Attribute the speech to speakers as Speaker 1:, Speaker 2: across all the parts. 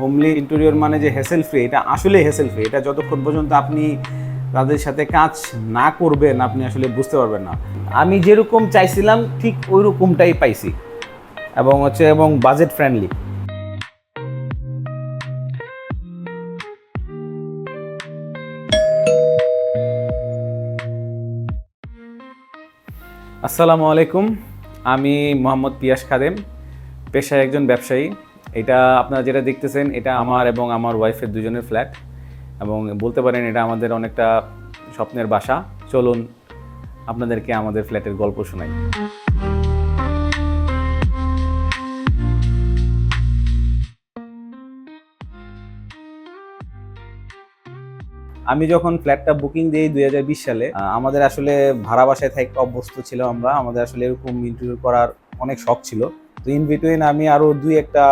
Speaker 1: Homely interior মানে যে hassle free, এটা আসলে হ্যাসেল ফ্রি। এটা যতক্ষণ পর্যন্ত আপনি তাদের সাথে কাজ না করবেন আপনি আসলে বুঝতে পারবেন না। আমি যেরকম চাইছিলাম ঠিক ওই রকমটাই পাইছি, এবং বাজেট ফ্রেন্ডলি। আসসালামু আলাইকুম, আমি মোহাম্মদ পিয়াস খাদেম, পেশায় একজন ব্যবসায়ী। এটা আপনারা যেটা দেখতেছেন এটা আমার এবং আমার ওয়াইফের দুজনের ফ্ল্যাট, এবং বলতে পারেন এটা আমাদের অনেকটা স্বপ্নের বাসা। চলুন আপনাদেরকে আমাদের ফ্ল্যাটের গল্প শোনাই। আমি যখন ফ্ল্যাটটা বুকিং দিই 2020 সালে, আমাদের আসলে ভাড়া বাসায় থাকতে অভ্যস্ত ছিলাম আমরা। আমাদের আসলে এরকম ইন্টেরিয়র করার অনেক শখ ছিল। তো ইন বিটুইন আমি আরও দুই একটা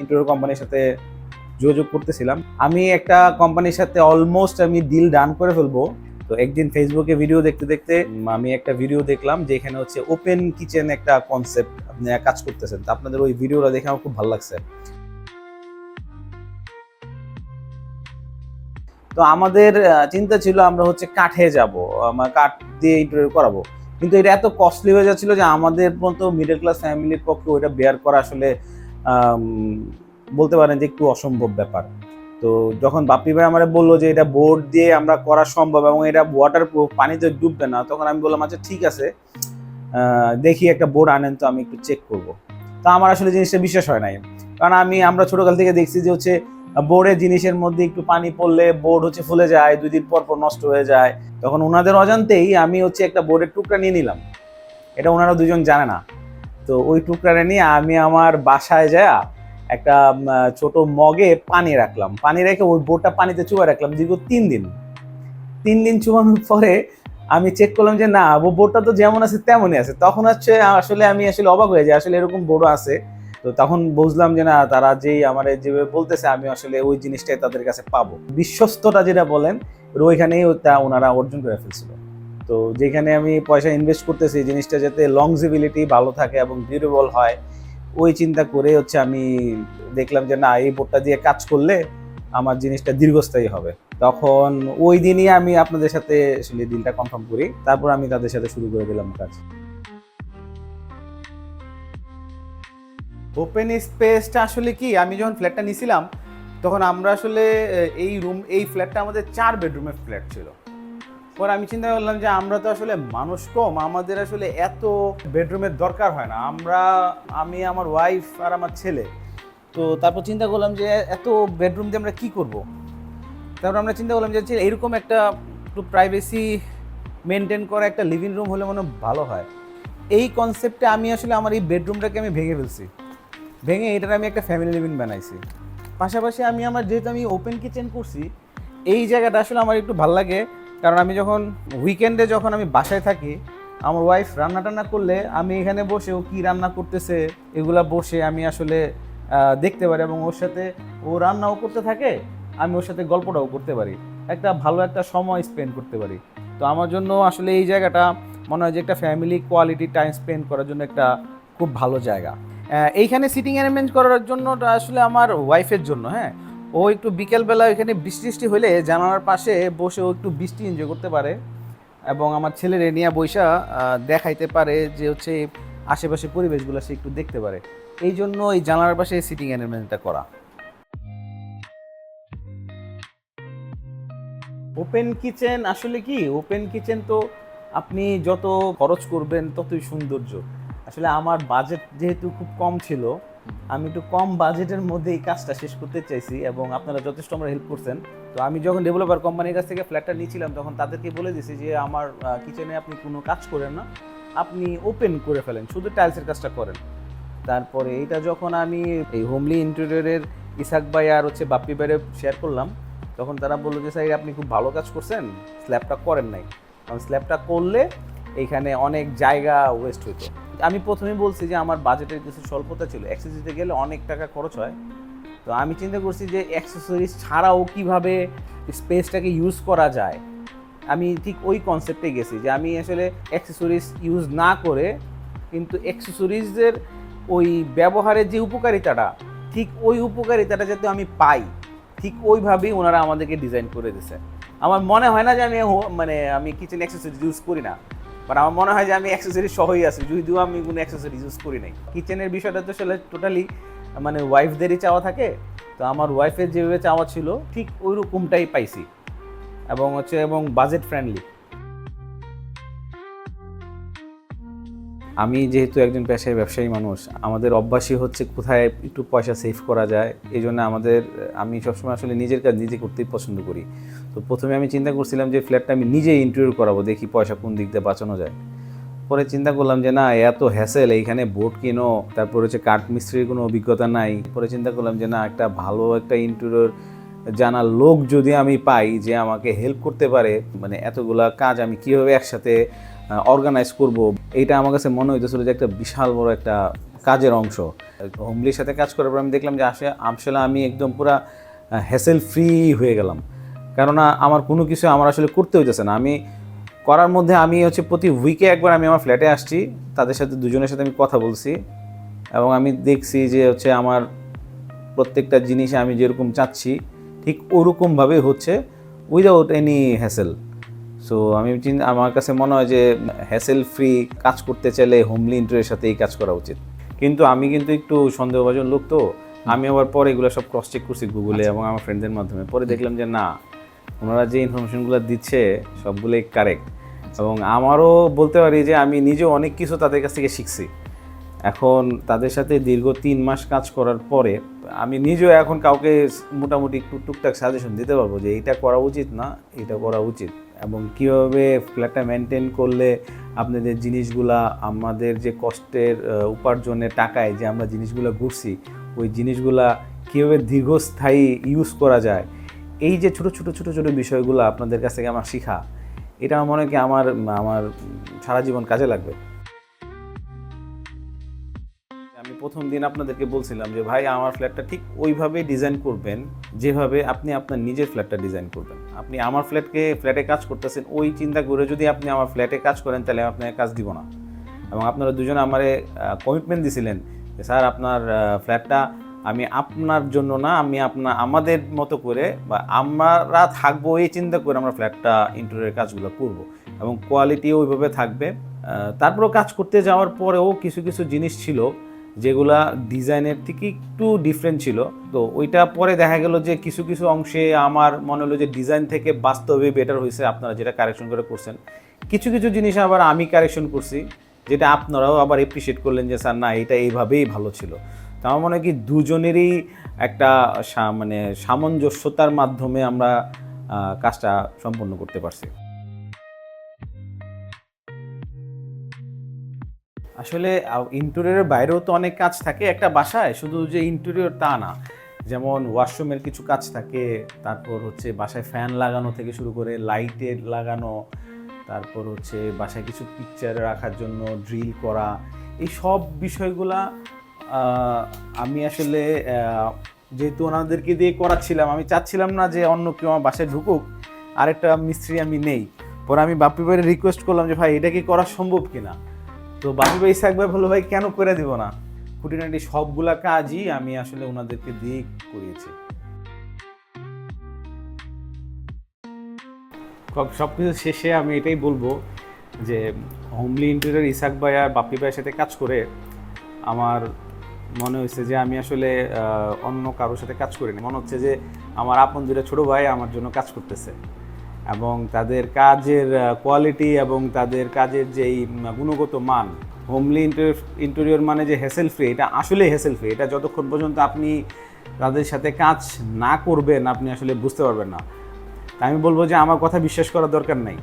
Speaker 1: ইন্টেরিয়র কোম্পানির সাথে যোগাযোগ করতেছিলাম। আমি একটা কোম্পানির সাথে অলমোস্ট আমি ডিল ডান করে ফেলবো। তো একদিন ফেসবুকে ভিডিও দেখতে দেখতে আমি একটা ভিডিও দেখলাম যে এখানে হচ্ছে ওপেন কিচেন একটা কনসেপ্ট আপনি কাজ করতেছেন। তো আপনাদের ওই ভিডিওটা দেখে আমার খুব ভালো লাগছে। তো আমাদের চিন্তা ছিল আমরা হচ্ছে কাঠে যাব, আমরা কাঠ দিয়ে ইন্টেরিয়র করাবো। কিন্তু এটা এত কস্টলি হয়ে যাচ্ছিল যে আমাদের মতো মিডল ক্লাস ফ্যামিলির পক্ষে ওইটা বেয়ার করা আসলে আম, বলতে পারেন যে একটু অসম্ভব ব্যাপার। তো যখন বাপ্পি ভাই আমার বললো যে এটা বোর্ড দিয়ে আমরা করা সম্ভব এবং এটা ওয়াটার প্রুফ, পানিতে ডুববে না, তখন আমি বললাম আচ্ছা ঠিক আছে, দেখি একটা বোর্ড আনেন তো আমি একটু চেক করব। তো আমার আসলে জিনিসটা বিশ্বাস হয় নাই, কারণ আমরা ছোটকাল থেকে দেখছি যে হচ্ছে বোর্ডের জিনিসের মধ্যে একটু পানি পড়লে বোর্ড হচ্ছে ফুলে যায়, 2 দিন পর পর নষ্ট হয়ে যায়। তখন ওনাদের অজান্তেই আমি হচ্ছে একটা বোর্ডের টুকরা নিয়ে নিলাম। এটা ওনারা দুজন জানে না। তো ওই টুকরাটা নিয়ে আমি আমার বাসায় যায় একটা ছোট মগে পানি রাখলাম, পানি রেখে ওই বোর্ডটা পানিতে চুবা রাখলাম দীর্ঘ 3 দিন। 3 দিন চুবানোর পরে আমি চেক করলাম যে না, বোর্ডটা তো যেমন আছে তেমনই আছে। তখন হচ্ছে আমি আসলে অবাক হয়ে যাই, আসলে এরকম বোর্ডও আছে। তো তখন বুঝলাম যে না, তারা যেই আমার যেভাবে বলতেছে আমি আসলে ওই জিনিসটাই তাদের কাছে পাবো। বিশ্বস্ততা যেটা বলেন ওইখানেই তা ওনারা অর্জন করে ফেলছিল। তো যেখানে আমি পয়সা ইনভেস্ট করতেছি জিনিসটা যাতে লংজিবিলিটি ভালো থাকে এবং ডিউরেবল হয়, ওই চিন্তা করে হচ্ছে আমি দেখলাম যে না, এই বোর্ডটা দিয়ে কাজ করলে আমার জিনিসটা দীর্ঘস্থায়ী হবে। তখন ওই দিনই আমি আপনাদের সাথে আসলে ডিলটা কনফার্ম করি, তারপর আমি তাদের সাথে শুরু করে দিলাম কাজ। ওপেন স্পেসটা আসলে কি, আমি যখন ফ্ল্যাটটা নিয়েছিলাম তখন আমরা আসলে এই ফ্ল্যাটটা আমাদের 4 বেডরুমের ফ্ল্যাট ছিল। পরে আমি চিন্তা করলাম যে আমরা তো আসলে মানুষ কম, আমাদের আসলে এত বেডরুমের দরকার হয় না। আমি, আমার ওয়াইফ আর আমার ছেলে। তো তারপর চিন্তা করলাম যে এত বেডরুম দিয়ে আমরা কি করব। তারপর আমরা চিন্তা করলাম যে এরকম একটা একটু প্রাইভেসি মেনটেন করা একটা লিভিং রুম হলে মনে হয় ভালো হয়। এই কনসেপ্টে আমি আসলে আমার এই বেডরুমটাকে আমি ভেঙে ফেলছি, ভেঙে এটার আমি একটা ফ্যামিলি লিভিং বানাইছি। পাশাপাশি যেহেতু আমি ওপেন কিচেন করছি, এই জায়গাটা আসলে আমার একটু ভালো লাগে। কারণ আমি যখন উইকেন্ডে যখন আমি বাসায় থাকি, আমার ওয়াইফ রান্না টান্না করলে আমি এখানে বসে ও কী রান্না করতেছে এগুলা বসে আমি আসলে দেখতে পারি, এবং ওর সাথে ও রান্নাও করতে থাকে, আমি ওর সাথে গল্পটাও করতে পারি, একটা ভালো একটা সময় স্পেন্ড করতে পারি। তো আমার জন্য আসলে এই জায়গাটা মনে হয় যে একটা ফ্যামিলি কোয়ালিটি টাইম স্পেন্ড করার জন্য একটা খুব ভালো জায়গা। এইখানে সিটিং অ্যারেঞ্জমেন্ট করার জন্য আসলে আমার ওয়াইফের জন্য, হ্যাঁ, ও একটু বিকেলবেলা এখানে বৃষ্টি টিষ্টি হলে জানালার পাশে বসে ও একটু বৃষ্টি এনজয় করতে পারে, এবং আমার ছেলের নিয়ে বৈশা দেখাইতে পারে যে হচ্ছে আশেপাশে পরিবেশগুলো সে একটু দেখতে পারে। এই জন্য এই জানালার পাশে সিটিং অ্যারেঞ্জমেন্টটা করা। ওপেন কিচেন আসলে কি, ওপেন কিচেন তো আপনি যত খরচ করবেন ততই সৌন্দর্য। আসলে আমার বাজেট যেহেতু খুব কম ছিল, আমি একটু কম বাজেটের মধ্যে এই কাজটা শেষ করতে চাইছি, এবং আপনারা যথেষ্ট আমরা হেল্প করছেন। তো আমি যখন ডেভেলপার কোম্পানির কাছ থেকে ফ্ল্যাটটা নিয়েছিলাম তখন তাদেরকে বলে দিয়েছি যে আমার কিচেনে আপনি কোনো কাজ করেন না, আপনি ওপেন করে ফেলেন, শুধু টাইলসের কাজটা করেন। তারপরে এইটা যখন আমি এই হোমলি ইন্টেরিয়রের ইসাক ভাই আর হচ্ছে বাপ্পি ভাইরে শেয়ার করলাম, তখন তারা বললো যে স্যার আপনি খুব ভালো কাজ করছেন, স্ল্যাবটা করেন নাই, কারণ স্ল্যাবটা করলে এইখানে অনেক জায়গা ওয়েস্ট হইতো। আমি প্রথমেই বলছি যে আমার বাজেটের কিছু স্বল্পতা ছিল, অ্যাক্সেসরিজে গেলে অনেক টাকা খরচ হয়। তো আমি চিন্তা করছি যে অ্যাক্সেসরিজ ছাড়াও কিভাবে স্পেসটাকে ইউজ করা যায়। আমি ঠিক ওই কনসেপ্টে গেছি যে আমি আসলে অ্যাক্সেসরিজ ইউজ না করে কিন্তু অ্যাক্সেসরিজের ওই ব্যবহারের যে উপকারিতাটা ঠিক ওই উপকারিতাটা যাতে আমি পাই, ঠিক ওইভাবেই ওনারা আমাদেরকে ডিজাইন করে দিয়েছে। আমার মনে হয় না যে আমি কিচেন অ্যাক্সেসরিজ ইউজ করি না, বাট আমার মনে হয় যে আমি অ্যাক্সেসরিজ সহই আছি, যদিও আমি কোনো অ্যাক্সেসরিজ ইউজ করি নাই। কিচেনের বিষয়টা তো আসলে টোটালি ওয়াইফদেরই চাওয়া থাকে, তো আমার ওয়াইফের যেভাবে চাওয়া ছিল ঠিক ওই রকমটাই পাইছি, এবং বাজেট ফ্রেন্ডলি। আমি যেহেতু একজন পেশায় ব্যবসায়ী মানুষ, আমাদের অভ্যাসই হচ্ছে কোথায় একটু পয়সা সেভ করা যায়। এই জন্য আমি সবসময় আসলে নিজের কাজ নিজে করতেই পছন্দ করি। তো প্রথমে আমি চিন্তা করছিলাম যে ফ্ল্যাটটা আমি নিজেই ইন্টেরিয়র করাবো, দেখি পয়সা কোন দিক দিয়ে বাঁচানো যায়। পরে চিন্তা করলাম যে না, এত হ্যাসেল, এইখানে বোর্ড কিনো, তারপর হচ্ছে কাঠ মিস্ত্রির কোনো অভিজ্ঞতা নাই। পরে চিন্তা করলাম যে না, একটা ভালো একটা ইন্টেরিয়র জানার লোক যদি আমি পাই যে আমাকে হেল্প করতে পারে, এতগুলা কাজ আমি কীভাবে একসাথে অর্গানাইজ করব, এইটা আমার কাছে মনে হইতেছিল যে একটা বিশাল বড় একটা কাজের অংশ। হোমলির সাথে কাজ করার পর আমি দেখলাম যে আসলে আমি একদম পুরা হ্যাসেল ফ্রি হয়ে গেলাম। কেননা আমার কোনো কিছু আমার আসলে করতে হইতেছে না। আমি করার মধ্যে প্রতি উইকে একবার আমি আমার ফ্ল্যাটে আসছি, তাদের সাথে দুজনের সাথে আমি কথা বলছি, এবং আমি দেখছি যে আমার প্রত্যেকটা জিনিসে আমি যেরকম চাচ্ছি ঠিক ওরকমভাবেই হচ্ছে, উইদাউট এনি হ্যাসেল। সো আমার কাছে মনে হয় যে হ্যাসেল ফ্রি কাজ করতে চাইলে হোমলি ইন্টেরিয়রের সাথে এই কাজ করা উচিত। কিন্তু আমি একটু সন্দেহভাজন লোক, তো আমি আবার পরে এগুলো সব ক্রস চেক করছি গুগলে এবং আমার ফ্রেন্ডদের মাধ্যমে। পরে দেখলাম যে না, ওনারা যে ইনফরমেশনগুলো দিচ্ছে সবগুলোই কারেক্ট, এবং আমারও বলতে পারি যে আমি নিজেও অনেক কিছু তাদের কাছ থেকে শিখছি। এখন তাদের সাথে দীর্ঘ 3 মাস কাজ করার পরে আমি নিজেও এখন কাউকে মোটামুটি একটু টুকটাক সাজেশন দিতে পারবো যে এইটা করা উচিত না, এটা করা উচিত, এবং কীভাবে ফ্ল্যাটটা মেনটেন করলে আপনাদের জিনিসগুলা, আমাদের যে কষ্টের উপার্জনের টাকায় যে আমরা জিনিসগুলো ঘুরছি, ওই জিনিসগুলা কীভাবে দীর্ঘস্থায়ী ইউজ করা যায়। এই যে ছোটো ছোটো বিষয়গুলো আপনাদের কাছ থেকে আমার শেখা, এটা আমার মনে হয় কি আমার সারা জীবন কাজে লাগবে। আমি প্রথম দিন আপনাদেরকে বলছিলাম যে ভাই, আমার ফ্ল্যাটটা ঠিক ওইভাবেই ডিজাইন করবেন যেভাবে আপনি আপনার নিজের ফ্ল্যাটটা ডিজাইন করবেন। আপনি আমার ফ্ল্যাটে কাজ করতেছেন, ওই চিন্তা করে যদি আপনি আমার ফ্ল্যাটে কাজ করেন, তাহলে আপনাকে কাজ দিব না। এবং আপনারা দুজনে আমারে কমিটমেন্ট দিয়েছিলেন যে স্যার, আপনার ফ্ল্যাটটা আমি আপনার জন্য না, আমি আমাদের মতো করে বা আমরা থাকবো এই চিন্তা করে আমরা ফ্ল্যাটটা ইন্টেরিয়রের কাজগুলো করব, এবং কোয়ালিটিও ওইভাবে থাকবে। তারপরেও কাজ করতে যাওয়ার পরেও কিছু জিনিস ছিল যেগুলা ডিজাইনের থেকে একটু ডিফারেন্ট ছিল। তো ওইটা পরে দেখা গেল যে কিছু অংশে আমার মনে হলো যে ডিজাইন থেকে বাস্তবে বেটার হয়েছে, আপনারা যেটা কারেকশন করে করছেন। কিছু জিনিস আবার আমি কারেকশন করছি, যেটা আপনারাও আবার এপ্রিসিয়েট করলেন যে স্যার না, এটা এইভাবেই ভালো ছিল। তো আমার মনে হয় কি দুজনেরই একটা সামঞ্জস্যতার মাধ্যমে আমরা কাজটা সম্পন্ন করতে পারছি। আসলে ইন্টেরিয়রের বাইরেও তো অনেক কাজ থাকে একটা বাসায়, শুধু যে ইন্টেরিয়র তা না। যেমন ওয়াশরুমের কিছু কাজ থাকে, তারপর হচ্ছে বাসায় ফ্যান লাগানো থেকে শুরু করে লাইটের লাগানো, তারপর হচ্ছে বাসায় কিছু পিকচার রাখার জন্য ড্রিল করা, এই সব বিষয়গুলা আমি আসলে যেহেতু ওনাদেরকে দিয়ে করাচ্ছিলাম, আমি চাচ্ছিলাম না যে অন্য কেউ আমার বাসায় ঢুকুক, আরেকটা মিস্ত্রি আমি নেই। পরে আমি বাপ্পি ভাইয়ের রিকোয়েস্ট করলাম যে ভাই, এটা কি করা সম্ভব কিনা। তো বাপ্পি ভাই ইসাক ভাই বললো, ভাই কেন করে দিব না। খুঁটিনাটি সবগুলা কাজই আমি আসলে ওনাদেরকে দিয়ে করিয়েছি। সব কিছু শেষে আমি এটাই বলবো যে হোমলি ইন্টেরিয়র ইসাক ভাই আর বাপ্পি ভাইয়ের সাথে কাজ করে আমার মনে হয়েছে যে আমি আসলে অন্য কারোর সাথে কাজ করিনি। মনে হচ্ছে যে আমার আপন দুটো ছোটো ভাই আমার জন্য কাজ করতেছে, এবং তাদের কাজের কোয়ালিটি এবং তাদের কাজের যেই গুণগত মান, হোমলি ইন্টেরিয়র মানে যে হ্যাসেল ফ্রি, এটা আসলে হ্যাসেল ফ্রি। এটা যতক্ষণ পর্যন্ত আপনি তাদের সাথে কাজ না করবেন, আপনি আসলে বুঝতে পারবেন না। আমি বলবো যে আমার কথা বিশ্বাস করার দরকার নাই,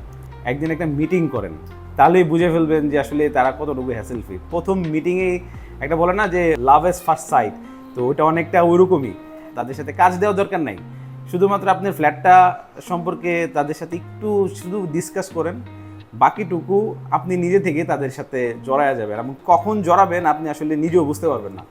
Speaker 1: একদিন একটা মিটিং করেন, তাহলেই বুঝে ফেলবেন যে আসলে তারা কতটুকু হ্যাসেল ফ্রি। প্রথম মিটিংয়েই একটা বলে না যে লাভ এজ ফার্স্ট সাইট, তো ওইটা অনেকটা ওইরকমই। তাদের সাথে কাজ দেওয়ার দরকার নাই, শুধুমাত্র আপনার ফ্ল্যাটটা সম্পর্কে তাদের সাথে একটু শুধু ডিসকাস করেন, বাকিটুকু আপনি নিজে থেকে তাদের সাথে জড়ায়া যাবেন, এবং কখন জড়াবেন আপনি আসলে নিজেও বুঝতে পারবেন না।